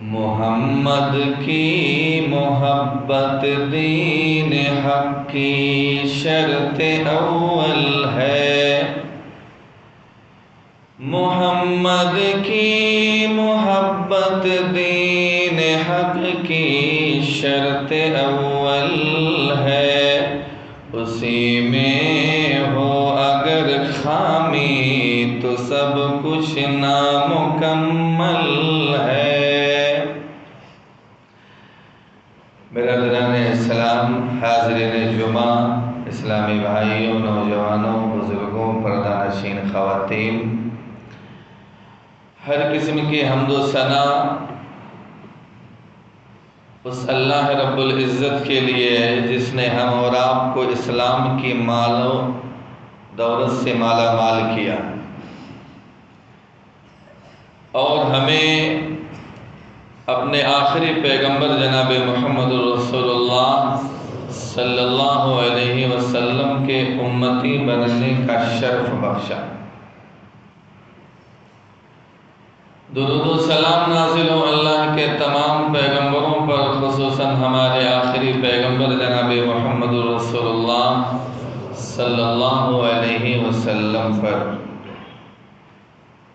محمد کی محبت دین حق کی شرط اول ہے، محمد کی محبت دین حق کی شرط اول ہے، اسی میں ہو اگر خامی تو سب کچھ نامکمل ہے۔ برادران اسلام، حاضرین جمعہ، اسلامی بھائیوں، نوجوانوں، بزرگوں، پردہ نشین خواتین، ہر قسم کی حمد و ثنا اس اللہ رب العزت کے لیے ہے جس نے ہم اور آپ کو اسلام کی مال و دولت سے مالا مال کیا اور ہمیں اپنے آخری پیغمبر جناب محمد رسول اللہ صلی اللہ علیہ وسلم کے امتی بننے کا شرف بخشا۔ درود و سلام نازل ہو اللہ کے تمام پیغمبروں پر، خصوصاً ہمارے آخری پیغمبر جناب محمد رسول اللہ صلی اللہ علیہ وسلم پر۔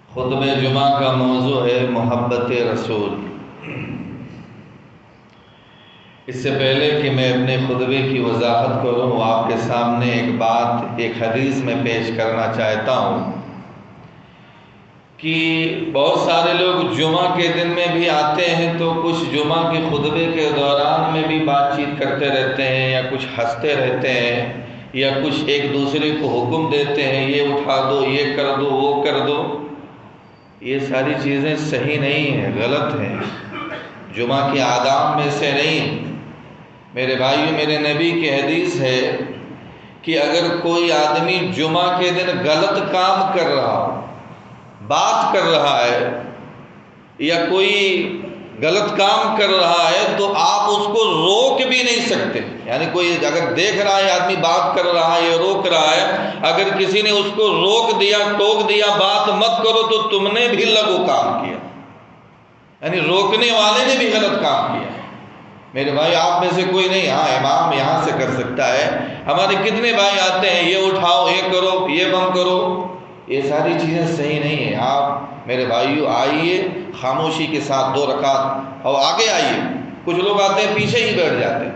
خطبہ جمعہ کا موضوع ہے محبت رسول۔ اس سے پہلے کہ میں اپنے خطبے کی وضاحت کروں، آپ کے سامنے ایک حدیث میں پیش کرنا چاہتا ہوں کہ بہت سارے لوگ جمعہ کے دن میں بھی آتے ہیں تو کچھ جمعہ کے خطبے کے دوران میں بھی بات چیت کرتے رہتے ہیں، یا کچھ ہنستے رہتے ہیں، یا کچھ ایک دوسرے کو حکم دیتے ہیں، یہ اٹھا دو، یہ کر دو، وہ کر دو۔ یہ ساری چیزیں صحیح نہیں ہیں، غلط ہیں، جمعہ کے آداب میں سے نہیں۔ میرے بھائیو، میرے نبی کی حدیث ہے کہ اگر کوئی آدمی جمعہ کے دن غلط کام کر رہا ہو، بات کر رہا ہے یا کوئی غلط کام کر رہا ہے تو آپ اس کو روک بھی نہیں سکتے۔ یعنی کوئی اگر دیکھ رہا ہے آدمی بات کر رہا ہے یا روک رہا ہے، اگر کسی نے اس کو روک دیا، ٹوک دیا، بات مت کرو، تو تم نے بھی لغو کام کیا، یعنی روکنے والے نے بھی غلط کام کیا۔ میرے بھائی، آپ میں سے کوئی نہیں، ہاں امام یہاں سے کر سکتا ہے، ہمارے کتنے بھائی آتے ہیں، یہ اٹھاؤ، یہ کرو، یہ بم کرو، یہ ساری چیزیں صحیح نہیں ہیں۔ آپ میرے بھائیو آئیے خاموشی کے ساتھ 2 رکعت، اور آگے آئیے۔ کچھ لوگ آتے ہیں پیچھے ہی بیٹھ جاتے ہیں،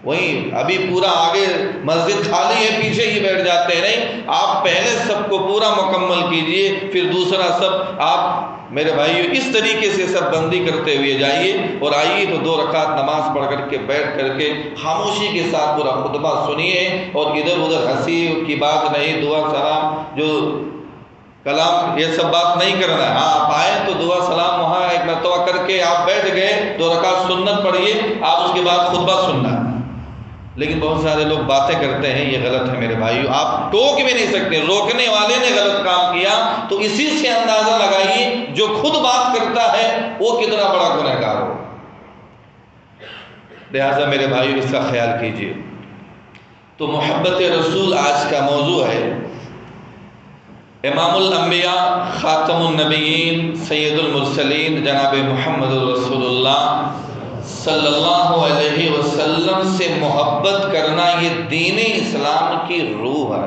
وہیں ابھی پورا آگے مسجد خالی ہے، پیچھے ہی بیٹھ جاتے ہیں۔ نہیں، آپ پہلے سب کو پورا مکمل کیجئے، پھر دوسرا سب آپ میرے بھائیو اس طریقے سے سب بندی کرتے ہوئے جائیے، اور آئیے تو 2 رکعت نماز پڑھ کر کے بیٹھ کر کے خاموشی کے ساتھ پورا خطبہ سنیے، اور ادھر ادھر ہنسی کی بات نہیں، دعا سلام جو کلام یہ سب بات نہیں کرنا ہے۔ ہاں آپ آئے تو دعا سلام وہاں ایک مرتبہ کر کے آپ بیٹھ گئے، 2 رکعت سنت پڑھیے، آپ اس کے بعد خطبہ سننا۔ لیکن بہت سارے لوگ باتیں کرتے ہیں، یہ غلط ہے میرے بھائیو، آپ ٹوک بھی نہیں سکتے، روکنے والے نے غلط کام کیا تو اسی سے اندازہ لگائیے جو خود بات کرتا ہے وہ کتنا بڑا گنہگار ہو۔ لہٰذا میرے بھائیو اس کا خیال کیجیے۔ تو محبت رسول آج کا موضوع ہے۔ امام الانبیاء، خاتم النبیین، سید المرسلین جناب محمد رسول اللہ صلی اللہ علیہ وسلم سے محبت کرنا یہ دین اسلام کی روح ہے۔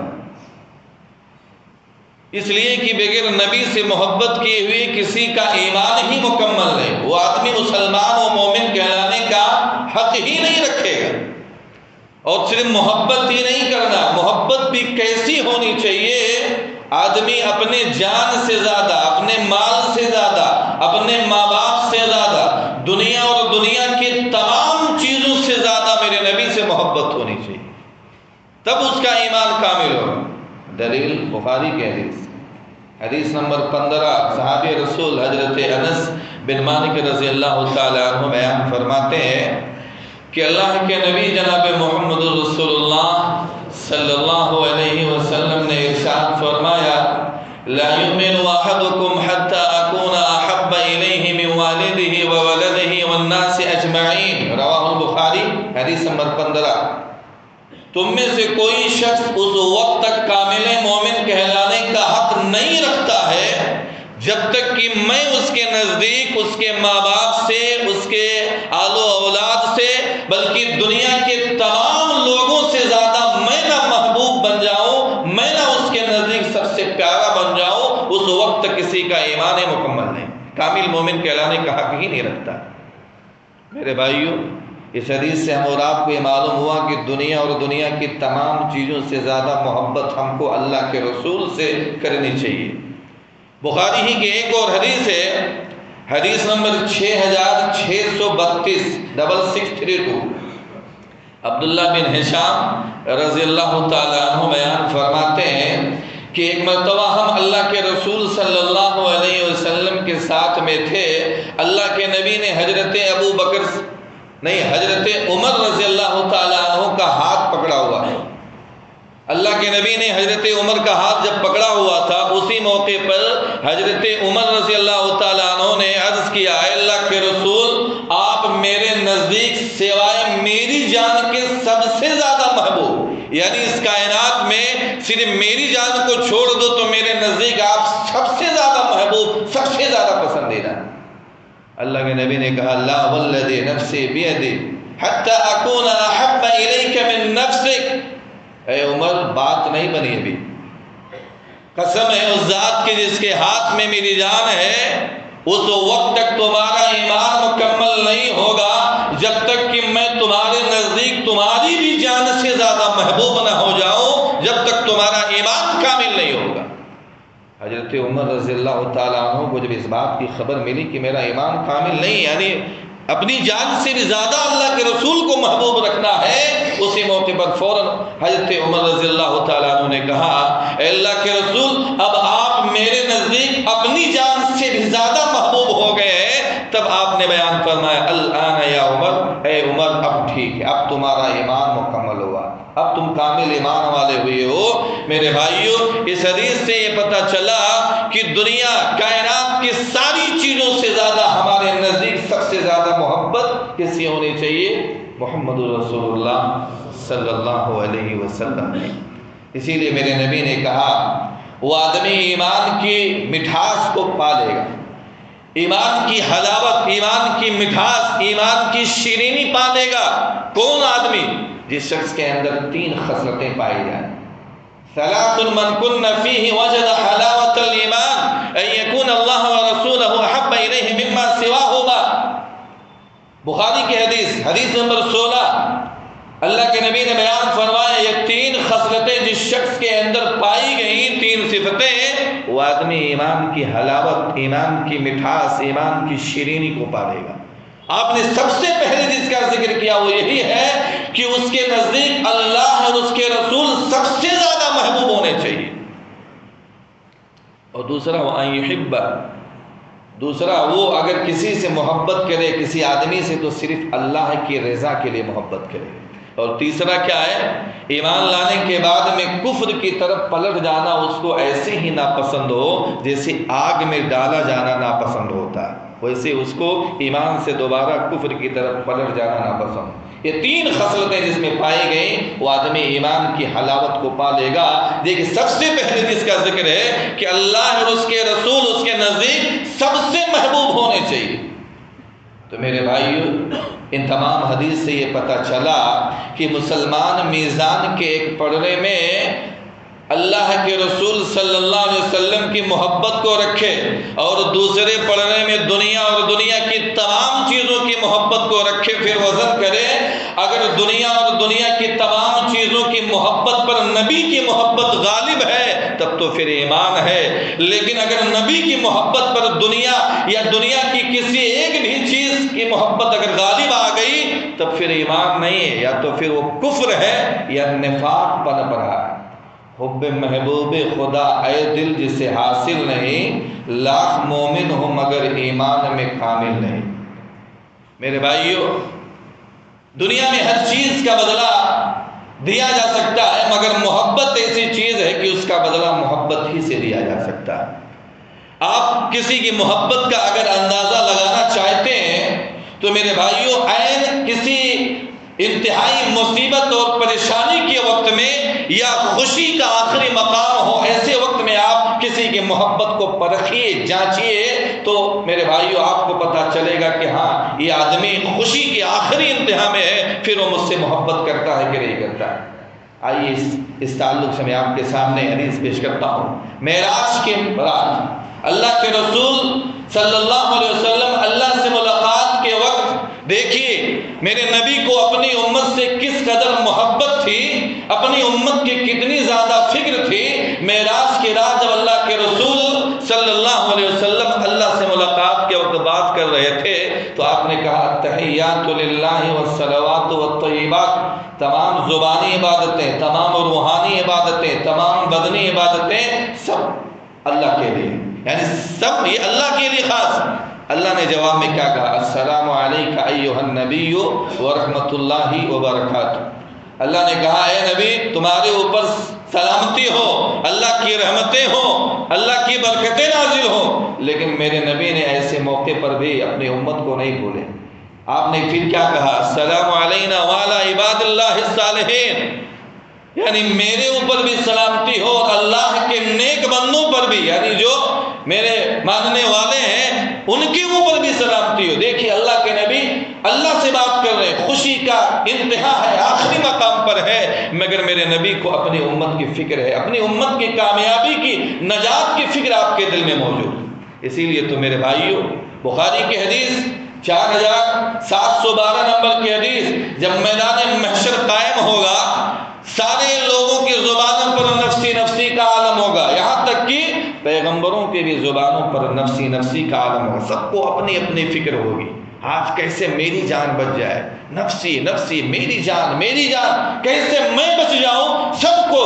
اس لیے کہ بغیر نبی سے محبت کیے ہوئے کسی کا ایمان ہی مکمل نہیں، وہ آدمی مسلمان و مومن کہلانے کا حق ہی نہیں رکھے گا۔ اور صرف محبت ہی نہیں کرنا، محبت بھی کیسی ہونی چاہیے؟ آدمی اپنے جان سے زیادہ، اپنے مال سے زیادہ، اپنے ماں باپ سے زیادہ، دنیا اور دنیا کی تمام چیزوں سے زیادہ میرے نبی سے محبت ہونی چاہیے، تب اس کا ایمان کامل ہوگا۔ دلیل بخاری کی حدیث نمبر 15، صحابی رسول حضرت انس بن مالک رضی اللہ تعالی عنہ بیان فرماتے ہیں کہ اللہ کے نبی جناب محمد رسول اللہ صلی اللہ علیہ وسلم نے ارشاد فرمایا، لا يؤمن احدكم حتى اكون احب اليه من والده وولده والناس اجمعین، رواہ البخاری، حدیث نمبر 15۔ تم میں سے کوئی شخص اس وقت تک کامل مومن کہلانے کا حق نہیں رکھتا ہے جب تک کہ کہ میں اس کے نزدیک اس کے ماں باپ سے، اس کے آل و اولاد سے، بلکہ دنیا کے تمام لوگوں سے زیادہ میں نہ محبوب بن جاؤں، میں نہ اس کے نزدیک سب سے پیارا بن جاؤں، اس وقت کسی کا ایمان مکمل نہیں، کامل مومن کہلانے کا حق ہی نہیں رکھتا۔ میرے بھائیوں، اس حدیث سے ہم اور آپ کو یہ معلوم ہوا کہ دنیا اور دنیا کی تمام چیزوں سے زیادہ محبت ہم کو اللہ کے رسول سے کرنی چاہیے۔ بخاری ہی کی ایک اور حدیث ہے، حدیث نمبر 6632 6632، عبداللہ بن ہشام رضی اللہ تعالیٰ عنہ بیان فرماتے ہیں کہ ایک مرتبہ ہم اللہ کے رسول صلی اللہ علیہ وسلم کے ساتھ میں تھے، اللہ کے نبی نے حضرت عمر رضی اللہ تعالیٰ عنہ کا ہاتھ پکڑا ہوا ہے۔ اللہ کے نبی نے حضرت عمر کا ہاتھ جب پکڑا ہوا تھا، اسی موقع پر حضرت عمر رضی اللہ تعالیٰ عنہ نے عرض کیا، اے اللہ کے رسول، آپ میرے نزدیک سوائے میری جان کے سب سے زیادہ محبوب، یعنی اس کائنات میں صرف میری جان کو چھوڑ دو تو میرے نزدیک آپ سب سے زیادہ محبوب، سب سے زیادہ پسندیدہ۔ اللہ کے نبی نے کہا، لا والذی نفسی بیدی حتی اکون احب الیک من نفسک، اے عمر بات نہیں بنی ابھی، قسم ہے اس ذات کی جس کے ہاتھ میں میری جان ہے، اس وقت تک تمہارا ایمان مکمل نہیں ہوگا جب تک کہ میں تمہارے نزدیک تمہاری بھی جان سے زیادہ محبوب نہ ہو جاؤں، جب تک تمہارا ایمان کامل نہیں ہوگا۔ حضرت عمر رضی اللہ تعالیٰ عنہ کو جب اس بات کی خبر ملی کہ میرا ایمان کامل نہیں، یعنی اپنی جان سے بھی زیادہ اللہ کے رسول کو محبوب رکھنا ہے، اسی موقع پر فوراً حضرت عمر رضی اللہ تعالیٰ عنہ نے کہا، اے اللہ کے رسول، اب آپ میرے نزدیک اپنی جان سے بھی زیادہ محبوب ہو گئے ہیں۔ تب آپ نے بیان فرمایا، الآن یا عمر، اے عمر اب ٹھیک ہے، اب تمہارا ایمان مکمل ہوا، اب تم کامل ایمان والے ہوئے ہو۔ میرے بھائیوں، اس حدیث سے یہ پتہ چلا کہ دنیا کائنات کی ساری چیزوں سے زیادہ ہمارے نزدیک سب سے زیادہ محبت کس سے ہونی چاہیے؟ محمد رسول اللہ صلی اللہ علیہ وسلم۔ اسی لیے میرے نبی نے کہا، وہ آدمی ایمان کی مٹھاس کو پا لے گا، ایمان کی حلاوت، ایمان کی مٹھاس، ایمان کی شیرینی پا لے گا۔ کون آدمی؟ جس شخص کے اندر 3 خصلتیں پائی جائیں، ثلاث من کن فیہ وجد حلاوت الایمان ان یکون اللہ ورسولہ احب الیہ مما سواہما۔ بخاری کی حدیث نمبر 16، اللہ کے نبی نے بیان فرمایا، یہ 3 خصلتیں جس شخص کے اندر پائی گئیں، 3 صفتیں، وہ آدمی ایمان کی حلاوت، ایمان کی مٹھاس، ایمان کی شیرینی کو پالے گا۔ آپ نے سب سے پہلے جس کا ذکر کیا وہ یہی ہے کہ اس کے نزدیک اللہ اور اس کے رسول سب سے زیادہ محبوب ہونے چاہیے۔ اور دوسرا وَأَن يُحِبَّ، دوسرا وہ اگر کسی سے محبت کرے، کسی آدمی سے، تو صرف اللہ کی رضا کے لیے محبت کرے۔ اور تیسرا کیا ہے؟ ایمان لانے کے بعد میں کفر کی طرف پلٹ جانا اس کو ایسے ہی ناپسند ہو جیسے آگ میں ڈالا جانا ناپسند ہوتا ہے، ویسے اس کو ایمان سے دوبارہ کفر کی طرف پلٹ جانا ناپسند۔ یہ 3 خصلتیں جس میں پائی گئیں، وہ آدمی ایمان کی حلاوت کو پا لے گا۔ دیکھیں، سب سے پہلے جس کا ذکر ہے کہ اللہ اور اس کے رسول اس کے نزدیک سب سے محبوب ہونے چاہیے۔ تو میرے بھائیو، ان تمام حدیث سے یہ پتہ چلا کہ مسلمان میزان کے ایک پڑھنے میں اللہ کے رسول صلی اللہ علیہ وسلم کی محبت کو رکھے، اور دوسرے پڑھنے میں دنیا اور دنیا کی تمام چیزوں کی محبت کو رکھے، پھر وزن کرے۔ اگر دنیا اور دنیا کی تمام چیزوں کی محبت پر نبی کی محبت غالب ہے تب تو پھر ایمان ہے، لیکن اگر نبی کی محبت پر دنیا یا دنیا کی کسی ایک بھی چیز کی محبت اگر غالب آ گئی تب پھر ایمان نہیں ہے، یا تو پھر وہ کفر ہے یا نفاق پنپ رہا ہے۔ حب محبوب خدا اے دل جسے حاصل نہیں، لاکھ مومن ہو مگر ایمان میں کامل نہیں۔ میرے بھائیو، دنیا میں ہر چیز کا بدلہ دیا جا سکتا ہے، مگر محبت ایسی چیز ہے کہ اس کا بدلہ محبت ہی سے دیا جا سکتا ہے۔ آپ کسی کی محبت کا اگر اندازہ لگانا چاہتے ہیں تو میرے بھائیو، عین کسی انتہائی مصیبت اور پریشانی کے وقت میں یا خوشی کا آخری مقام ہو، ایسے وقت میں آپ کسی کی محبت کو پرکھیے، جانچیے، تو میرے بھائیو آپ کو پتہ چلے گا کہ ہاں یہ آدمی خوشی کی آخری انتہا میں ہے، پھر وہ مجھ سے محبت کرتا ہے کہ نہیں کرتا ہے۔ آئیے اس تعلق سے میں آپ کے سامنے حدیث پیش کرتا ہوں۔ معراج کے رات اللہ کے رسول صلی اللہ علیہ وسلم اللہ سے ملاقات کے وقت دیکھیے میرے نبی کو اپنی امت سے کس قدر محبت تھی، اپنی امت کی کتنی زیادہ فکر تھی۔ معراج کی رات جب اللہ کے رسول صلی اللہ علیہ وسلم اللہ سے ملاقات کے وقت بات کر رہے تھے تو آپ نے کہا التحیات للہ والصلوات والطیبات، تمام زبانی عبادتیں، تمام روحانی عبادتیں، تمام بدنی عبادتیں سب اللہ کے لیے، یعنی سب یہ اللہ کے لیے خاص۔ اللہ نے جواب میں کیا کہا؟ السلام علیک ایھا النبی ورحمۃ اللہ وبرکاتہ۔ اللہ نے کہا اے نبی تمہارے اوپر سلامتی ہو، اللہ کی رحمتیں ہوں، اللہ کی برکتیں نازل ہوں۔ لیکن میرے نبی نے ایسے موقع پر بھی اپنی امت کو نہیں بھولے۔ آپ نے پھر کیا کہا؟ السلام علینا وعلی عباد اللہ الصالحین، یعنی میرے اوپر بھی سلامتی ہو اور اللہ کے نیک بندوں پر بھی، یعنی جو میرے ماننے والے ہیں ان کے اوپر بھی سلامتی ہو۔ دیکھیے اللہ کے نبی اللہ سے بات کر رہے ہیں، خوشی کا انتہا ہے، آخری مقام پر ہے، مگر میرے نبی کو اپنی امت کی فکر ہے، اپنی امت کی کامیابی کی، نجات کی فکر آپ کے دل میں موجود۔ اسی لیے تو میرے بھائیوں بخاری کی حدیث 4712 نمبر کی حدیث، جب میدان محشر قائم ہوگا سارے لوگوں کی زبانوں پر نفسی نفسی کا عالم ہوگا، یہاں تک کہ پیغمبروں کے بھی زبانوں پر نفسی نفسی کا عالم ہوگا۔ سب کو اپنی اپنی فکر ہوگی، آج کیسے میری جان بچ جائے، نفسی نفسی، میری جان میری جان، کیسے میں بچ جاؤں۔ سب کو،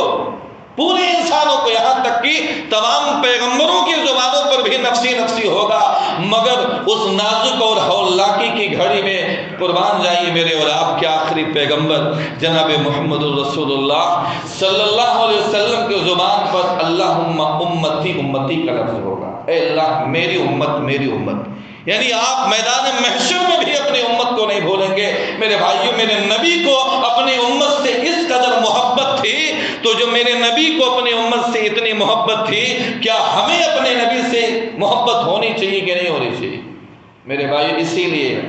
پورے انسانوں کو، یہاں تک کہ تمام پیغمبروں کی زبانوں پر بھی نفسی نفسی ہوگا، مگر اس نازک اور ہولناکی کی گھڑی میں قربان جائیے میرے اور آپ کے آخری پیغمبر جناب محمد الرسول اللہ صلی اللہ علیہ وسلم کی زبان پر اللہم امتی امتی کا لفظ ہوگا۔ اے اللہ میری امت میری امت، یعنی آپ میدان محشر میں بھی اپنی امت کو نہیں بھولیں گے۔ میرے بھائیوں میرے نبی کو اپنی امت سے اس قدر محبت تھی، تو جو میرے نبی کو اپنی امت سے اتنی محبت تھی، کیا ہمیں اپنے نبی سے محبت ہونی چاہیے کہ نہیں ہونی چاہیے؟ میرے بھائی اسی لیے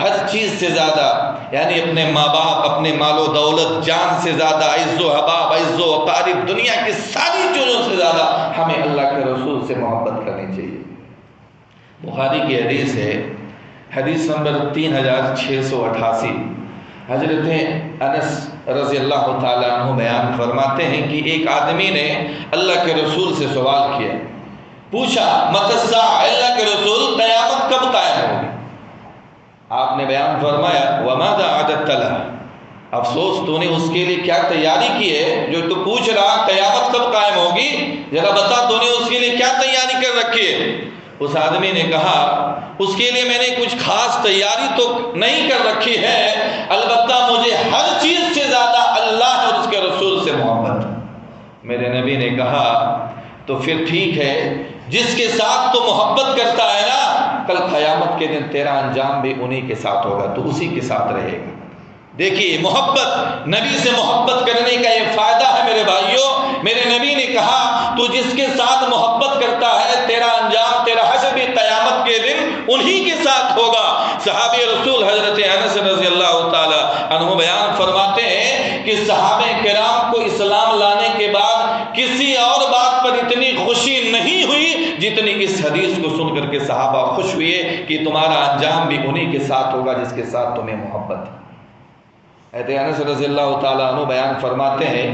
ہر چیز سے زیادہ، یعنی اپنے ماں باپ، اپنے مال و دولت، جان سے زیادہ، عز و حباب، عز و اقارب، دنیا کی ساری چیزوں سے زیادہ ہمیں اللہ کے رسول سے محبت کرنی چاہیے۔ بخاری کی حدیث ہے، حدیث نمبر 3688، حضرت انس رضی اللہ تعالیٰ عنہ بیان فرماتے ہیں کہ ایک آدمی نے اللہ کے رسول سے سوال کیا، پوچھا متی الساعہ، اللہ کے رسول قیامت کب قائم ہوگی؟ آپ نے بیان فرمایا وماذا اعددت لها، افسوس تو نے اس کے لیے کیا تیاری کی ہے، جو تو پوچھ رہا قیامت کب قائم ہوگی، ذرا بتا تو نے اس کے لیے کیا تیاری کر رکھی ہے۔ اس آدمی نے کہا اس کے لیے میں نے کچھ خاص تیاری تو نہیں کر رکھی ہے، البتہ مجھے ہر چیز سے زیادہ اللہ اور اس کے رسول سے محبت۔ میرے نبی نے کہا تو پھر ٹھیک ہے، جس کے ساتھ تو محبت کرتا ہے نا، کل قیامت کے دن تیرا انجام بھی انہی کے ساتھ ہوگا، تو اسی کے ساتھ رہے گا۔ دیکھیے محبت، نبی سے محبت کرنے کا یہ فائدہ ہے میرے بھائیوں۔ میرے نبی نے کہا تو جس کے ساتھ محبت کرتا ہے تیرا انجام، تیرا حشر بھی قیامت کے دن انہی کے ساتھ ہوگا۔ صحابی رسول حضرت انس رضی اللہ تعالی عنہ بیان فرماتے ہیں کہ صحابہ کرام کو اسلام لانے کے بعد کسی اور بات پر اتنی خوشی نہیں ہوئی جتنی اس حدیث کو سن کر کے صحابہ خوش ہوئے کہ تمہارا انجام بھی انہی کے ساتھ ہوگا جس کے ساتھ تمہیں محبت ہے۔ حضرت انس رضی اللہ تعالیٰ عنہ بیان فرماتے ہیں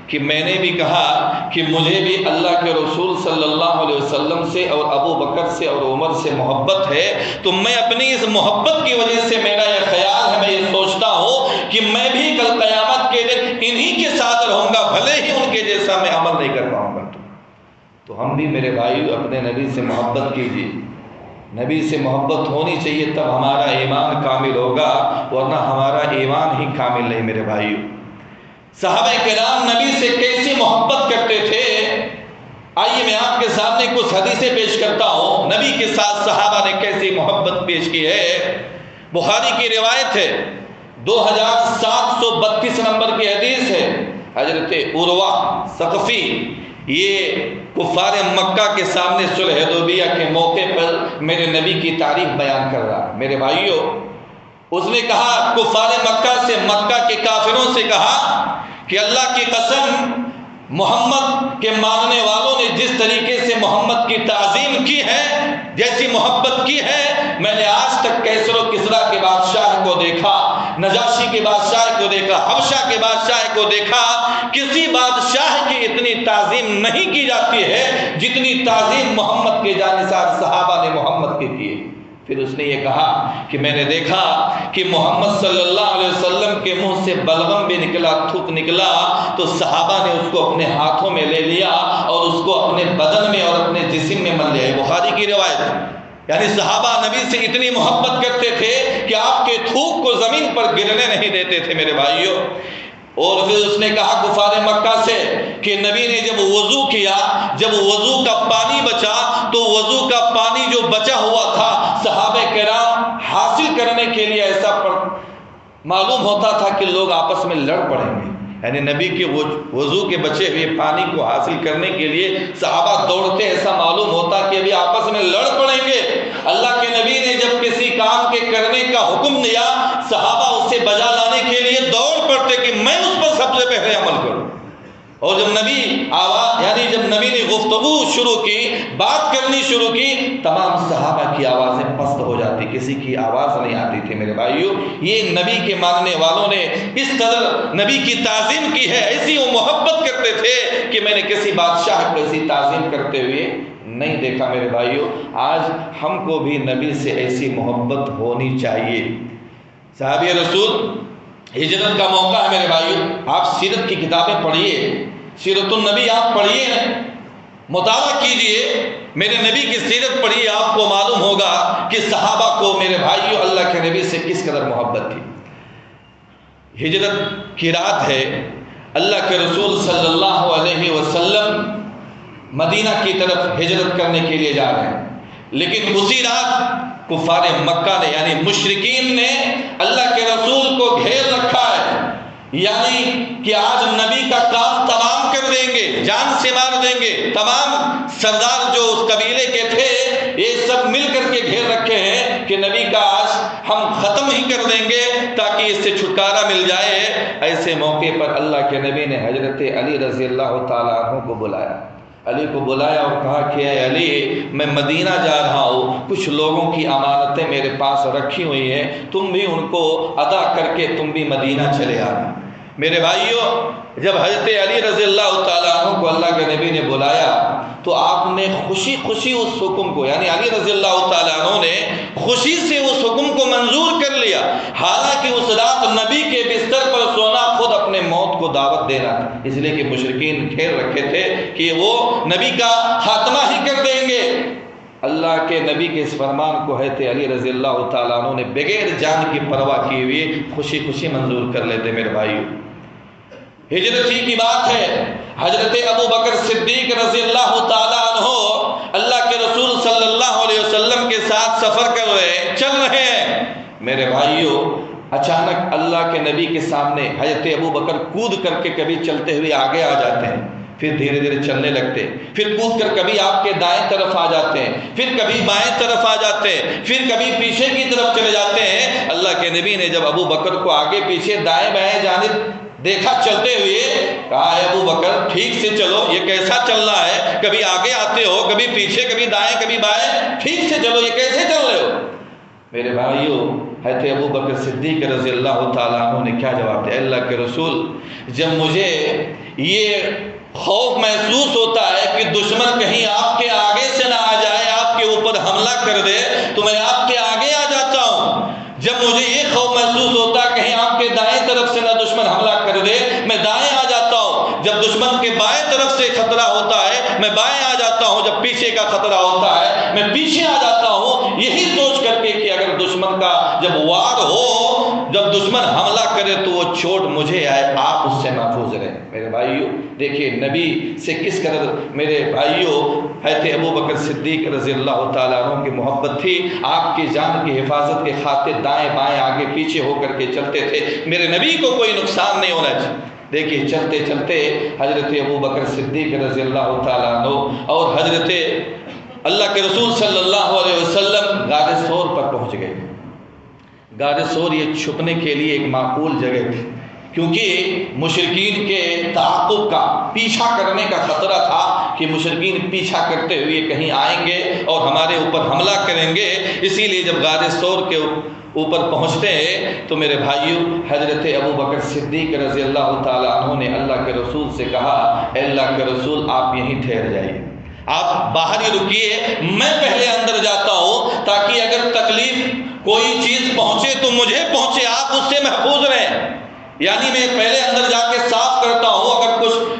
کہ میں نے بھی کہا کہ مجھے بھی اللہ کے رسول صلی اللہ علیہ وسلم سے اور ابو بکر سے اور عمر سے محبت ہے، تو میں اپنی اس محبت کی وجہ سے میرا یہ خیال ہے، میں یہ سوچتا ہوں کہ میں بھی کل قیامت کے دن انہی کے ساتھ رہوں گا، بھلے ہی ان کے جیسا میں عمل نہیں کر پاؤں گا۔ تو ہم بھی میرے بھائی اپنے نبی سے محبت کیجیے، نبی سے محبت ہونی چاہیے، تب ہمارا ایمان کامل ہوگا، ورنہ ہمارا ایمان ہی کامل نہیں میرے بھائیو۔ صحابہ کرام نبی سے کیسی محبت کرتے تھے، آئیے میں آپ کے سامنے کچھ حدیثیں پیش کرتا ہوں، نبی کے ساتھ صحابہ نے کیسی محبت پیش کی ہے۔ بخاری کی روایت ہے، 2732 نمبر کی حدیث ہے، حضرت عروہ ثقفی یہ کفار مکہ کے سامنے صلح حدیبیہ کے موقع پر میرے نبی کی تعریف بیان کر رہا ہے۔ میرے بھائیوں، اس نے کہا کفار مکہ سے، مکہ کے کافروں سے کہا کہ اللہ کی قسم، محمد کے ماننے والوں نے جس طریقے سے محمد کی تعظیم کی ہے، جیسی محبت کی ہے، میں نے آج تک کیسر و کسریٰ کے بادشاہ کو دیکھا، نجاشی کے بادشاہ کو دیکھا، حبشہ کے بادشاہ کو دیکھا، کسی بادشاہ کی اتنی تعظیم نہیں کی جاتی ہے جتنی تعظیم محمد کے جانثار صحابہ نے محمد کے کی۔ پھر اس نے یہ کہا کہ میں نے دیکھا کہ محمد صلی اللہ علیہ وسلم کے منہ سے بلغم بھی نکلا، تھوک نکلا، تو صحابہ نے اس کو اپنے ہاتھوں میں لے لیا اور اس کو اپنے بدن میں اور اپنے جسم میں مل لیا۔ بخاری کی روایت ہے، یعنی صحابہ نبی سے اتنی محبت کرتے تھے کہ آپ کے تھوک کو زمین پر گرنے نہیں دیتے تھے میرے بھائیوں۔ اور پھر اس نے کہا کفار مکہ سے کہ نبی نے جب وضو کیا، جب وضو کا پانی بچا تو وضو کا پانی جو بچا ہوا تھا صحابہ کرام حاصل کرنے کے لیے ایسا معلوم ہوتا تھا کہ لوگ آپس میں لڑ پڑیں گے، یعنی نبی کے وضو کے بچے ہوئے پانی کو حاصل کرنے کے لیے صحابہ دوڑتے، ایسا معلوم ہوتا کہ ابھی آپس میں لڑ پڑیں گے۔ اللہ کے نبی نے جب کسی کام کے کرنے کا حکم دیا، صحابہ اسے بجا لانے کے لیے دوڑ پڑتے کہ میں اس پر سب سے پہلے عمل کروں۔ اور جب جب نبی نے گفتگو شروع کی، بات کرنی شروع کی، تمام صحابہ کی آوازیں پست ہو جاتی، کسی کی آواز نہیں آتی تھی میرے بھائیوں۔ یہ نبی کے ماننے والوں نے اس قدر نبی کی تعظیم کی ہے، ایسی وہ محبت کرتے تھے کہ میں نے کسی بادشاہ کو ایسی تعظیم کرتے ہوئے نہیں دیکھا میرے بھائیوں۔ آج ہم کو بھی نبی سے ایسی محبت ہونی چاہیے۔ صحابی رسول ہجرت کا موقع ہے میرے بھائیوں، آپ سیرت کی کتابیں پڑھیے، سیرت النبی آپ پڑھیے، مطالعہ کیجئے، میرے نبی کی سیرت پڑھیے، آپ کو معلوم ہوگا کہ صحابہ کو میرے بھائیوں اللہ کے نبی سے کس قدر محبت تھی۔ ہجرت کی رات ہے، اللہ کے رسول صلی اللہ علیہ وسلم مدینہ کی طرف ہجرت کرنے کے لیے جا رہے ہیں، لیکن اسی رات کفار مکہ نے یعنی مشرکین نے اللہ کے رسول کو گھیر رکھا ہے، یعنی کہ آج نبی کا کام تمام کر دیں گے، جان سے مار دیں گے۔ تمام سردار جو اس قبیلے کے تھے یہ سب مل کر کے گھیر رکھے ہیں کہ نبی کا آج ہم ختم ہی کر دیں گے تاکہ اس سے چھٹکارا مل جائے۔ ایسے موقع پر اللہ کے نبی نے حضرت علی رضی اللہ تعالیٰ عنہ کو بلایا، علی کو بلایا اور کہا کہ اے علی، میں مدینہ جا رہا ہوں، کچھ لوگوں کی امانتیں میرے پاس رکھی ہوئی ہیں، تم بھی ان کو ادا کر کے تم بھی مدینہ چلے آنا۔ میرے بھائیوں، جب حضرت علی رضی اللہ تعالیٰ عنہ کو اللہ کے نبی نے بلایا تو آپ نے خوشی خوشی اس حکم کو، یعنی علی رضی اللہ تعالیٰ عنہ نے خوشی سے اس حکم کو منظور کر لیا، حالانکہ اس رات نبی کے بستر پر سونا خود اپنے موت کو دعوت دینا تھا، اس لیے کہ مشرکین گھیر رکھے تھے کہ وہ نبی کا خاتمہ ہی کر دیں گے۔ اللہ کے نبی کے اس فرمان کو حضرت علی رضی اللہ تعالیٰ عنہ نے بغیر جان کی پرواہ کیے ہوئے خوشی خوشی منظور کر لیتے۔ میرے بھائیوں، ہجرت ہی کی بات ہے، حضرت ابو بکر صدیق رضی اللہ تعالیٰ عنہ اللہ کے رسول صلی اللہ علیہ وسلم کے ساتھ سفر کر رہے ہیں، چل رہے ہیں۔ میرے بھائیوں، اچانک اللہ کے نبی کے سامنے حضرت ابو بکر کود کر کے کبھی چلتے ہوئے آگے آ جاتے ہیں، پھر دھیرے دھیرے چلنے لگتے، پھر کود کر کبھی آپ کے دائیں طرف آ جاتے ہیں، پھر کبھی بائیں طرف آ جاتے ہیں، پھر کبھی پیچھے کی طرف چلے جاتے ہیں۔ اللہ کے نبی نے جب ابو بکر کو آگے پیچھے دائیں بائیں جانب دیکھا چلتے ہوئے، کہا اے ابو بکر ٹھیک سے چلو، یہ کیسا چلنا ہے؟ کبھی آگے آتے ہو، کبھی پیچھے، کبھی دائیں کبھی بائیں، ٹھیک سے چلو، یہ کیسے چل رہے ہو؟ میرے بھائیوں، حضرت ابو بکر صدیق رضی اللہ تعالیٰ عنہ نے کیا جواب دیا؟ اللہ کے رسول، جب مجھے یہ خوف محسوس ہوتا ہے کہ دشمن کہیں آپ کے آگے سے نہ آ جائے، آپ کے اوپر حملہ کر دے، تو میں آپ کے آگے آ جاتا ہوں۔ جب مجھے یہ خوف محسوس ہوتا ہے کہیں آپ کے دائیں طرف سے نہ دشمن حملہ کر دے، میں دائیں آ جاتا ہوں۔ جب دشمن کے بائیں طرف سے خطرہ ہوتا ہے میں بائیں آ جاتا ہوں، جب پیچھے کا خطرہ ہوتا ہے میں پیچھے آ جاتا ہوں، یہی سوچ کر کے کہ اگر دشمن کا جب وار ہو، جب دشمن حملہ کرے تو وہ چوٹ مجھے آئے، آپ اس سے محفوظ رہیں۔ میرے بھائیوں، دیکھیے نبی سے کس قدر میرے بھائیوں حضرت ابو بکر صدیق رضی اللہ تعالیٰ عنہ کی محبت تھی۔ آپ کی جان کی حفاظت کے خاطر دائیں بائیں آگے پیچھے ہو کر کے چلتے تھے، میرے نبی کو کوئی نقصان نہیں ہونا چاہیے۔ دیکھیے چلتے چلتے حضرت ابو بکر صدیق رضی اللہ تعالیٰ عنہ اور حضرت اللہ کے رسول صلی اللہ علیہ وسلم غار ثور پر پہنچ گئے۔ غار ثور یہ چھپنے کے لیے ایک معقول جگہ تھی، کیونکہ مشرکین کے تعاقب کا، پیچھا کرنے کا خطرہ تھا کہ مشرکین پیچھا کرتے ہوئے کہیں آئیں گے اور ہمارے اوپر حملہ کریں گے۔ اسی لیے جب غار ثور کے اوپر پہنچتے ہیں تو میرے بھائیوں حضرت ابو بکر صدیق رضی اللہ تعالیٰ عنہ نے اللہ کے رسول سے کہا، اے اللہ کے رسول آپ یہیں ٹھہر جائیے، آپ باہر ہی رکیے، میں پہلے اندر جاتا ہوں تاکہ اگر تکلیف کوئی چیز پہنچے تو مجھے پہنچے، آپ اس سے محفوظ رہیں۔ یعنی میں پہلے اندر جا کے صاف کرتا ہوں، اگر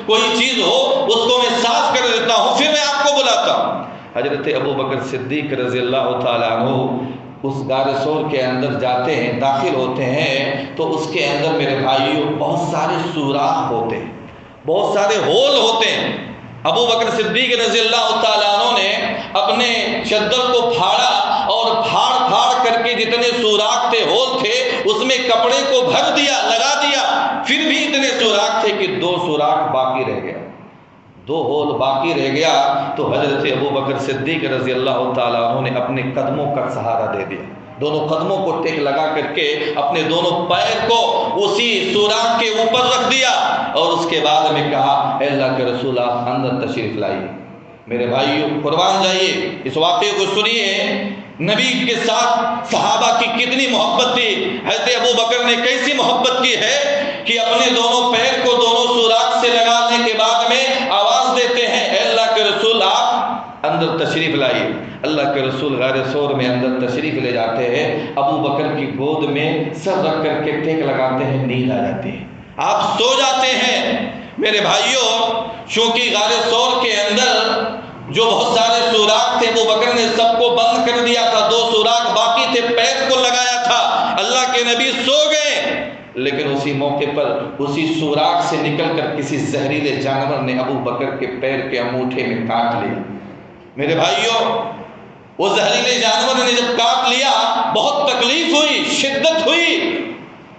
کوئی چیز ہو اس کو میں صاف کر دیتا ہوں، پھر میں آپ کو بلاتا ہوں۔ حضرت ابو بکر صدیق رضی اللہ تعالیٰ عنہ اس غار ثور کے اندر جاتے ہیں، داخل ہوتے ہیں تو اس کے اندر میرے بھائیوں بہت سارے سوراخ ہوتے ہیں، بہت سارے ہول ہوتے ہیں۔ ابو بکر صدیق رضی اللہ تعالیٰ عنہ نے اپنے چادر کو پھاڑا اور پھاڑ پھاڑ کر کے جتنے سوراخ تھے، ہول تھے، اس میں کپڑے کو بھر دیا، لگا دیا، پھر بھی اتنے سوراخ تھے کہ 2 سوراخ باقی رہ گیا، 2 ہول باقی رہ گیا۔ تو حضرت ابو بکر صدیق رضی اللہ تعالیٰ عنہ نے اپنے قدموں کا سہارا دے دیا، دونوں قدموں کو ٹیک لگا کر کے اپنے دونوں پیر کو اسی سوراخ کے اوپر رکھ دیا اور اس کے بعد میں کہا، اے اللہ کے رسول آپ اندر تشریف لائیے۔ میرے بھائیوں قربان جائیے، اس واقعے کو سنیے، نبی کے ساتھ صحابہ کی کتنی محبت تھی۔ حضرت ابو بکر نے کیسی محبت کی ہے کہ اپنے دونوں پیر کو دونوں سوراخ سے لگانے کے بعد میں آواز دیتے ہیں، اے اللہ کے رسول آپ اندر تشریف لائیے۔ اللہ کے رسول غار ثور میں اندر تشریف لے جاتے ہیں، ابو بکر کی گود میں سر رکھ کر کے ٹیک لگاتے ہیں، نیند آ جاتی ہے، آپ سو جاتے ہیں۔ میرے بھائیوں چونکہ غار ثور کے اندر جو بہت سارے سوراخ تھے ابو بکر نے سب کو بند کر دیا تھا، 2 سوراخ باقی تھے، پیر کو لگایا تھا، اللہ کے نبی سو گئے، لیکن اسی موقع پر اسی سوراخ سے نکل کر کسی زہریلے جانور نے ابو بکر کے پیر کے انگوٹھے میں کاٹ لیا۔ میرے بھائیوں وہ زہریلے جانور نے جب کاٹ لیا بہت تکلیف ہوئی، شدت ہوئی،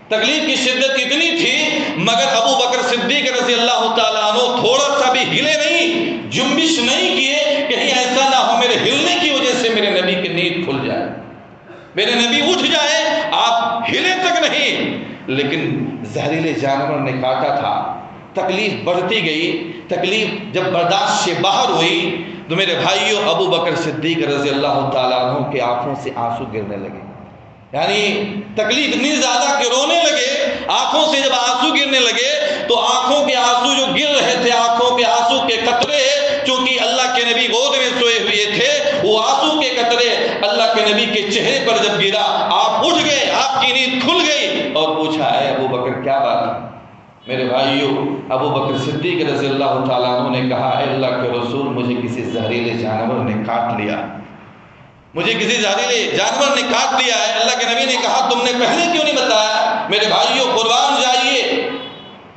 تکلیف کی شدت اتنی تھی مگر ابو بکر صدیق رضی اللہ تعالیٰ عنہ تھوڑا سا بھی ہلے نہیں، جنبش نہیں کیے، کہیں ایسا نہ ہو میرے ہلنے کی وجہ سے میرے نبی کی نیند کھل جائے، میرے نبی اٹھ جائے، آپ ہلے تک نہیں۔ لیکن زہریلے جانور نے کاٹا تھا، تکلیف بڑھتی گئی، تکلیف جب برداشت سے باہر ہوئی تو میرے بھائیوں ابو بکر صدیق رضی اللہ تعالیٰ عنہ کے آنکھوں سے آنسو گرنے لگے، یعنی تکلیف اتنی زیادہ کہ رونے لگے، آنکھوں سے جب آنسو گرنے لگے تو آنکھوں کے آنسو جو گر رہے تھے، آنکھوں کے آنسو کے قطرے، چونکہ اللہ کے نبی گود میں سوئے ہوئے تھے، وہ آنسو کے قطرے اللہ کے نبی کے چہرے پر جب گرا آپ اٹھ گئے، آپ کی نیند کھل گئی اور پوچھا، اے ابو بکر کیا بات ہے؟ میرے بھائیوں ابو بکر صدیق رضی اللہ تعالیٰ عنہ نے کہا، اے اللہ کے رسول مجھے کسی زہریلے جانور نے کاٹ لیا، مجھے کسی زہریلے جانور نے کاٹ لیا ہے۔ اللہ کے نبی نے کہا تم نے پہلے کیوں نہیں بتایا؟ میرے بھائیوں قربان جائیے،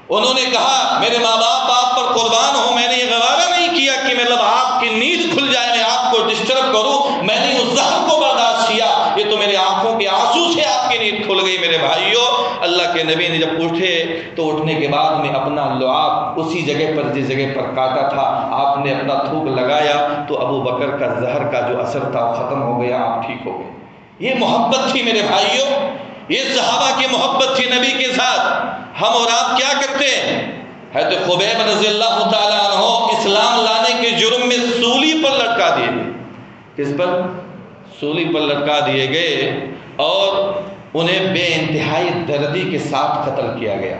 انہوں نے کہا میرے ماں باپ آپ پر قربان ہو، میں نے یہ گوارا نہیں کیا کہ مطلب آپ کی نیند کھل جائے، میں آپ کو ڈسٹرب کروں، میں نے اس زہر کو برداشت کیا، یہ تو میرے آنکھوں کے آنسو سے آپ کی نیند کھل گئی۔ میرے بھائیوں اللہ کے نبی نے جب اٹھے تو اٹھنے کے بعد میں اپنا لعاب اسی جگہ پر جس جگہ پر کاٹا تھا آپ نے اپنا تھوک لگایا تو ابو بکر کا زہر کا جو اثر تھا وہ ختم ہو گیا، آپ ٹھیک ہو گئے۔ یہ محبت تھی میرے بھائیوں، یہ صحابہ کی محبت تھی نبی کے ساتھ۔ ہم اور آپ کیا کرتے ہیں؟ حضرت خبیب رضی اللہ تعالیٰ عنہ اسلام لانے کے جرم میں سولی پر لٹکا دیے گئے۔ کس پر؟ سولی پر لٹکا دیے گئے اور انہیں بے انتہائی دردی کے ساتھ قتل کیا گیا،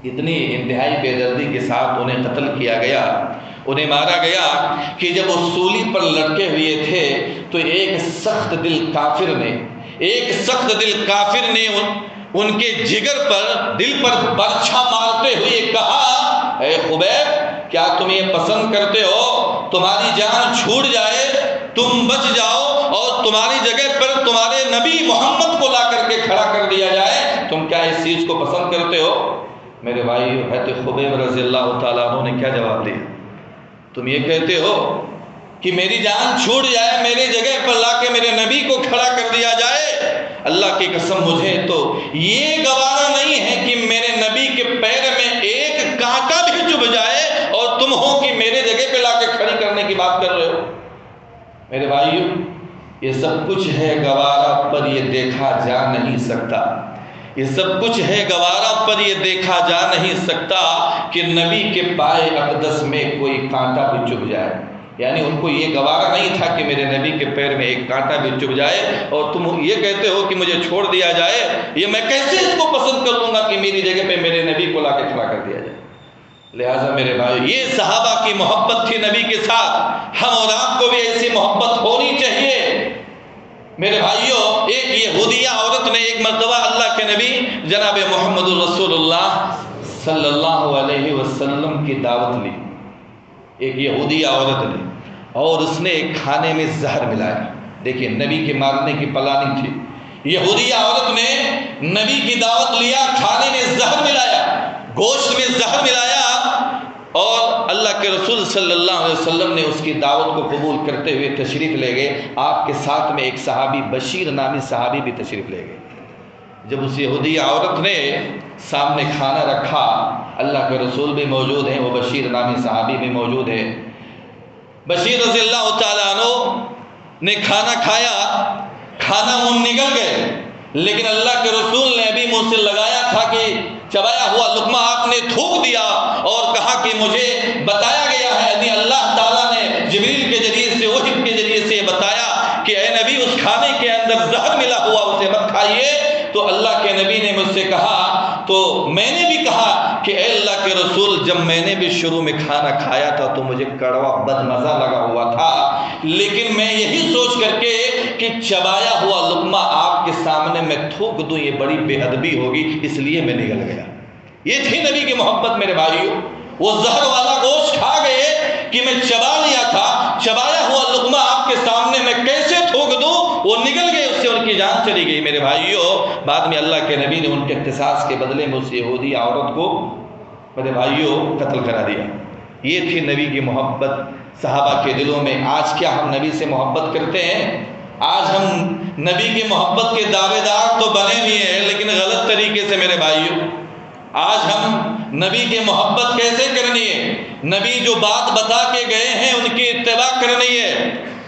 اتنی انتہائی بے دردی کے ساتھ انہیں قتل کیا گیا، انہیں مارا گیا کہ جب وہ سولی پر لٹکے ہوئے تھے تو ایک سخت دل کافر نے ان کے جگر پر، دل پر برچھا مارتے ہوئے کہا، اے خبیب کیا تم یہ پسند کرتے ہو تمہاری جان چھوٹ جائے، تم بچ جاؤ اور تمہاری جگہ پر تمہارے نبی محمد کو لا کر کے کھڑا کر دیا جائے، تم کیا اس چیز کو پسند کرتے ہو؟ میرے بھائی حضرت خبیب رضی اللہ تعالیٰ عنہ نے کیا جواب دیا؟ تم یہ کہتے ہو کہ میری جان چھوٹ جائے، میرے جگہ پر لا کے میرے نبی کو کھڑا کر دیا جائے؟ اللہ کی قسم مجھے تو یہ گوارا نہیں ہے کہ میرے نبی کے پیر میں ایک ہوں کہ میرے جگہ پہ لا کے کھڑی کرنے کی بات کر رہے ہو؟ میرے بھائیو، یہ سب کچھ ہے گوارا، پر یہ دیکھا جا نہیں سکتا۔ یہ سب کچھ ہے گوارا، پر یہ دیکھا جا نہیں سکتا کہ نبی کے پائے اقدس میں کوئی کانٹا بھی چبھ جائے۔ یعنی ان کو یہ گوارا نہیں تھا کہ میرے نبی کے پیر میں ایک کانٹا بھی چبھ جائے، اور تم یہ کہتے ہو کہ مجھے چھوڑ دیا جائے۔ یہ میں کیسے اس کو پسند کر لوں گا کہ میری جگہ پہ میرے نبی کو لا کے کھڑا کر دیا جائے؟ لہٰذا میرے بھائی، یہ صحابہ کی محبت تھی نبی کے ساتھ، ہم اور آپ کو بھی ایسی محبت ہونی چاہیے۔ میرے بھائیوں، ایک یہودیہ عورت نے ایک مرتبہ اللہ کے نبی جناب محمد رسول اللہ صلی اللہ علیہ وسلم کی دعوت لی، ایک یہودیہ عورت نے، اور اس نے ایک کھانے میں زہر ملایا۔ دیکھیے، نبی کے مارنے کی پلاننگ تھی۔ یہودیہ عورت نے نبی کی دعوت لیا، کھانے میں زہر ملایا، گوشت میں زہر ملایا، اور اللہ کے رسول صلی اللہ علیہ وسلم نے اس کی دعوت کو قبول کرتے ہوئے تشریف لے گئے۔ آپ کے ساتھ میں ایک صحابی، بشیر نامی صحابی بھی تشریف لے گئے۔ جب اس یہودی عورت نے سامنے کھانا رکھا، اللہ کے رسول بھی موجود ہیں، وہ بشیر نامی صحابی بھی موجود ہے۔ بشیر رضی اللہ تعالیٰ عنہ نے کھانا کھایا، کھانا منہ نگل گئے، لیکن اللہ کے رسول نے ابھی منہ سے لگایا تھا کہ چبایا ہوا لقمہ آپ نے تھوک دیا اور کہا کہ مجھے بتایا گیا ہے، یعنی اللہ تعالیٰ نے جبریل کے ذریعے سے، وحی کے ذریعے سے بتایا کہ اے نبی، اس کھانے کے اندر زہر ملا ہوا، اسے مت کھائیے۔ تو اللہ کے نبی نے مجھ سے کہا، تو میں نے بھی کہا کہ اے اللہ کے رسول، جب میں نے بھی شروع میں کھانا کھایا تھا تو مجھے کڑوا بد مزہ لگا ہوا تھا، لیکن میں یہی سوچ کر کے کہ چبایا ہوا لقمہ آپ کے سامنے میں تھوک دوں یہ بڑی بے ادبی ہوگی، اس لیے میں نگل گیا۔ یہ تھی نبی کی محبت میرے بھائیوں۔ وہ زہر والا گوشت کھا گئے کہ میں چبا لیا تھا، چبایا ہوا لقمہ آپ کے سامنے میں کیسے تھوک دوں، وہ نگل گئے، اس سے ان کی جان چلی گئی میرے بھائیوں۔ بعد میں اللہ کے نبی نے ان کے اختصاص کے بدلے میں اس یہودی عورت کو میرے بھائیوں قتل کرا دیا۔ یہ تھی نبی کی محبت صحابہ کے دلوں میں۔ آج کیا ہم نبی سے محبت کرتے ہیں؟ آج ہم نبی کی محبت کے دعوے دار تو بنے ہوئے ہیں، لیکن غلط طریقے سے میرے بھائیوں۔ آج ہم نبی کی محبت کیسے کرنی ہے؟ نبی جو بات بتا کے گئے ہیں ان کی اتباع کرنی ہے،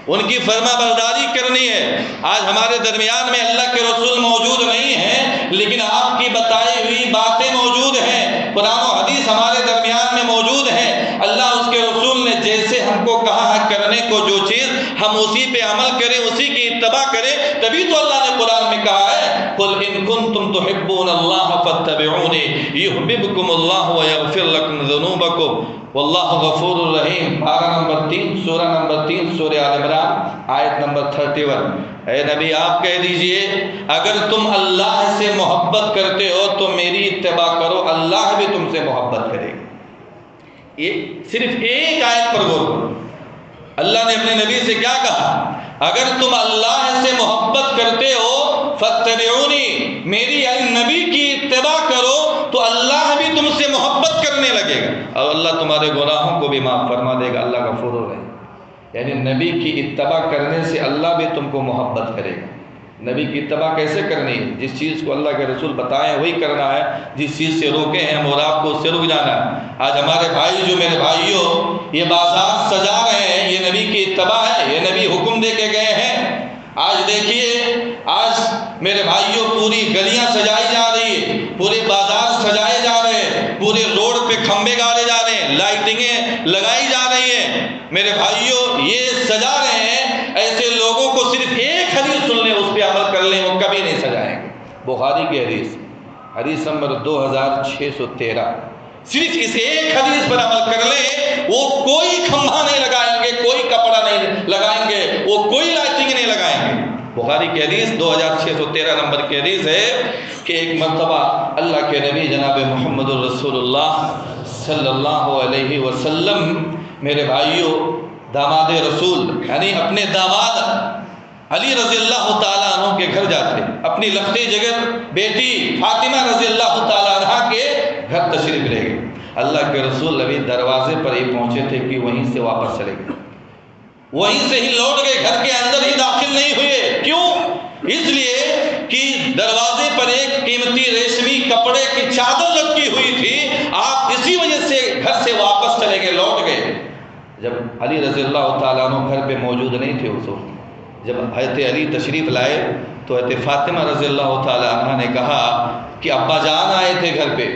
ان کی فرما برداری کرنی ہے۔ آج ہمارے درمیان میں اللہ کے رسول موجود نہیں ہیں، لیکن آپ کی بتائی ہوئی باتیں موجود ہیں، قرآن و حدیث ہمارے درمیان میں موجود ہیں۔ اللہ اس کے رسول نے جیسے ہم کو کہا ہے کرنے کو، جو چیز ہم اسی پہ عمل کریں، اسی کی اتباع کریں، تبھی تو اللہ نے قرآن میں کہا ہے قُلْ إِن كُنتُمْ تُحِبُّونَ اللَّهَ فَاتَّبِعُونِي يُحْبِبْكُمُ اللَّهُ وَيَغْفِرْ لَكُمْ ذُنُوبَكُمْ وَاللَّهُ غَفُورٌ رَحِيمٌ۔ پارہ نمبر 3، سورہ نمبر 3، سورہ آل عمران، آیت نمبر 31۔ اے نبی، آپ کہہ دیجئے اگر تم اللہ سے محبت کرتے ہو تو میری اتباع کرو، اللہ بھی تم سے محبت کرے گا۔ یہ صرف ایک آیت پر غور کرو۔ اللہ نے اپنے نبی سے کیا کہا؟ اگر تم اللہ سے محبت کرتے ہو فاتبعونی، میری یعنی نبی کی اتباع کرو تو اللہ بھی تم سے محبت کرنے لگے گا، اور اللہ تمہارے گناہوں کو بھی معاف فرما دے گا۔ اللہ غفور رحیم، یعنی نبی کی اتباع کرنے سے اللہ بھی تم کو محبت کرے گا۔ نبی کی اتباع کیسے کرنی ہے؟ جس چیز کو اللہ کے رسول بتائیں وہی کرنا ہے، جس چیز سے روکے ہیں ہم اور آپ کو اس سے رک جانا ہے۔ آج ہمارے بھائی جو میرے بھائیوں یہ بازار سجا رہے ہیں، یہ نبی کی اتباع ہے، یہ نبی حکم دے کے گئے ہیں۔ آج دیکھیے، آج میرے بھائیوں پوری گلیاں سجائی جا رہی ہے، پورے بازار سجائے جا رہے ہیں، پورے روڈ پہ کھمبے گاڑے جا رہے ہیں، لائٹنگیں لگائی جا رہی ہیں۔ میرے بھائیوں یہ سجا رہے ہیں، ایسے لوگوں کو صرف ایک حدیث سن لیں، اس پہ عمل کر لیں، وہ کبھی نہیں سجائیں گے۔ بخاری کی حدیث نمبر 2613، صرف اس ایک حدیث پر عمل کر لیں، وہ کوئی کھمبا نہیں لگائیں گے، کوئی کپڑا نہیں لگائیں گے، وہ کوئی لائٹنگ نہیں لگائیں گے۔ بخاری کی حدیث 2613 نمبر کی حدیث ہے کہ ایک مرتبہ اللہ کے نبی جناب محمد رسول اللہ صلی اللہ علیہ وسلم میرے بھائیوں داماد رسول یعنی اپنے داماد علی رضی اللہ تعالیٰ عنہ کے گھر جاتے، اپنی لختی جگر بیٹی فاطمہ رضی اللہ تعالیٰ عنہ کے گھر تشریف لے گئے۔ اللہ کے رسول ابھی دروازے پر ہی پہنچے تھے کہ وہیں سے واپس چلے گئے، وہیں سے ہی لوٹ گئے، گھر کے اندر ہی داخل نہیں ہوئے۔ کیوں؟ اس لیے کہ دروازے پر ایک قیمتی ریشمی کپڑے کی چادر لٹکی ہوئی تھی، آپ اسی وجہ سے گھر سے واپس چلے گئے، لوٹ گئے۔ جب علی رضی اللہ تعالیٰ عنہ گھر پہ موجود نہیں تھے اس وقت، جب حضرت علی تشریف لائے تو حضرت فاطمہ رضی اللہ تعالیٰ عنہ نے کہا کہ ابا جان آئے تھے گھر پہ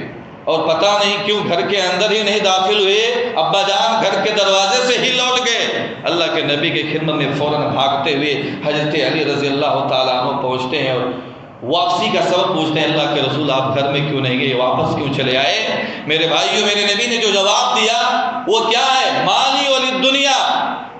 اور پتہ نہیں کیوں گھر کے اندر ہی نہیں داخل ہوئے، ابا جان گھر کے دروازے سے ہی لوٹ گئے۔ اللہ کے نبی کے خدمت میں فوراً بھاگتے ہوئے حضرت علی رضی اللہ تعالیٰ عنہ پہنچتے ہیں اور واپسی کا سبب پوچھتے ہیں، اللہ کے رسول آپ گھر میں کیوں نہیں گئے، واپس کیوں چلے آئے؟ میرے بھائیوں، میرے نبی نے جو جواب دیا وہ کیا ہے؟ مالی ولی دنیا،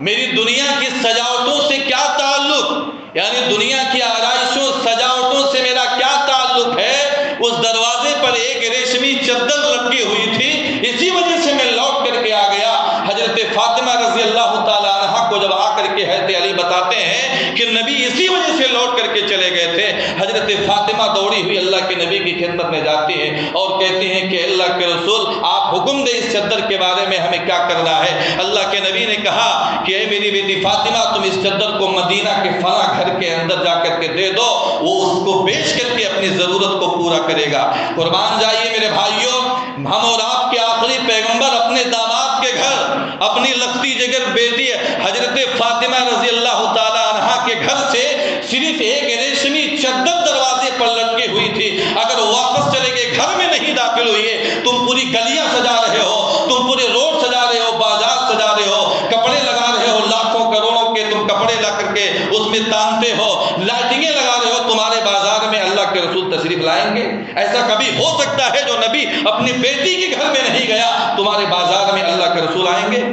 میری دنیا کی سجاوٹوں سے کیا تعلق، یعنی دنیا کی آرائشوں سجاوٹوں سے میرا کیا تعلق ہے؟ اس دروازے پر ایک ریشمی چادر لٹکی ہوئی تھی، اسی وجہ سے میں لوٹ کر کے آ گیا۔ حضرت فاطمہ رضی اللہ تعالیٰ عنہ کو جب آ کر کے حضرت علی بتاتے ہیں کہ نبی اسی وجہ سے لوٹ کر کے چلے گئے تھے، حضرت فاطمہ دوڑی ہوئی اللہ کے نبی کی خدمت میں جاتی ہیں اور کہتی ہیں کہ اللہ کے رسول آپ حکم دیں اس چادر کے بارے میں ہمیں کیا کرنا ہے۔ اللہ کے نبی نے کہا کہ اے میری بیٹی فاطمہ، تم اس چادر کو مدینہ کے فلاں گھر کے اندر جا کر کے دے دو، وہ اس کو بیچ کر کے اپنی ضرورت کو پورا کرے گا۔ قربان جائیے میرے بھائیوں، ہم اور آپ کے آخری پیغمبر اپنے داماد کے گھر، اپنی لختی جگر بیٹی حضرت فاطمہ رضی اللہ تعالی عنہا کے گھر سے صرف ایک ریشمی چادر دروازے پر لٹکی ہوئی تھی، اگر واپس چلے گئے، گھر میں نہیں داخل ہوئے، تم پوری گلیاں سجا رہے ہو، تم پورے روڈ سجا رہے ہو، بازار سجا رہے ہو، کپڑے لگا رہے ہو، لاکھوں کروڑوں کے تم کپڑے لا کر کے اس میں تانتے ہو، لائٹنگیں لگا رہے ہو، تمہارے بازار میں اللہ کے رسول تشریف لائیں گے؟ ایسا کبھی ہو سکتا ہے جو نبی اپنی بیٹی کے گھر میں نہیں گیا تمہارے بازار میں اللہ کے رسول آئیں گے؟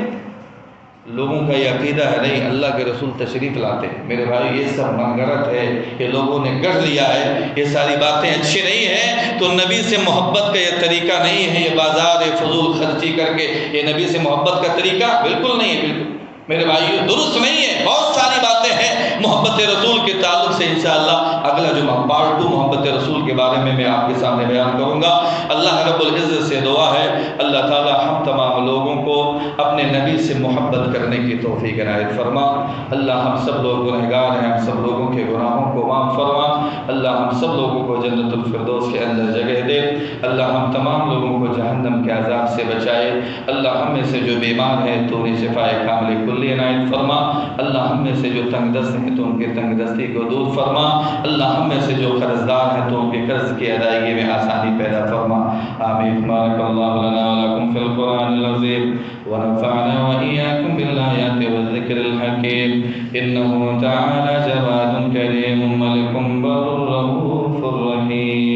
لوگوں کا یہ عقیدہ ہے نہیں، اللہ کے رسول تشریف لاتے ہیں۔ میرے بھائی یہ سب منگرت ہے، یہ لوگوں نے گڑھ لیا ہے، یہ ساری باتیں اچھی نہیں ہیں، تو نبی سے محبت کا یہ طریقہ نہیں ہے، یہ بازار فضول خرچی کر کے یہ نبی سے محبت کا طریقہ بالکل نہیں ہے، بالکل میرے بھائیوں درست نہیں ہے۔ بہت ساری باتیں ہیں محبت رسول کے تعلق سے، انشاءاللہ اگلا جمعہ پارٹ 2 محبت رسول کے بارے میں آپ کے سامنے بیان کروں گا۔ اللہ رب العزت سے دعا ہے اللہ تعالی ہم تمام لوگوں کو اپنے نبی سے محبت کرنے کی توفیق عنایت فرما۔ اللہ ہم سب لوگ گنہگار ہیں، ہم سب لوگوں کے گناہوں کو معاف فرما۔ اللہ ہم سب لوگوں کو جنت الفردوس کے اندر جگہ دے۔ اللہ ہم تمام لوگوں کو جہنم کے عذاب سے بچائے۔ اللہ ہم میں سے جو بیمار ہیں تو انہیں شفائے کامل کلی عنایت فرما۔ اللہ ہم میں سے جو تنگ دست ہیں تو ان کے تنگ دستی کو دور فرما۔ اللہ ہم میں سے جو قرض دار ہیں تو ان کے قرض کی ادائیگی میں آسانی پیدا فرما۔ آمین۔ بارک اللہ لنا ولکم فی القرآن العظیم ونفعنا وإياكم بالآيات والذكر الحكيم إنه تعالى جواد كريم ملك بر رؤوف رحيم۔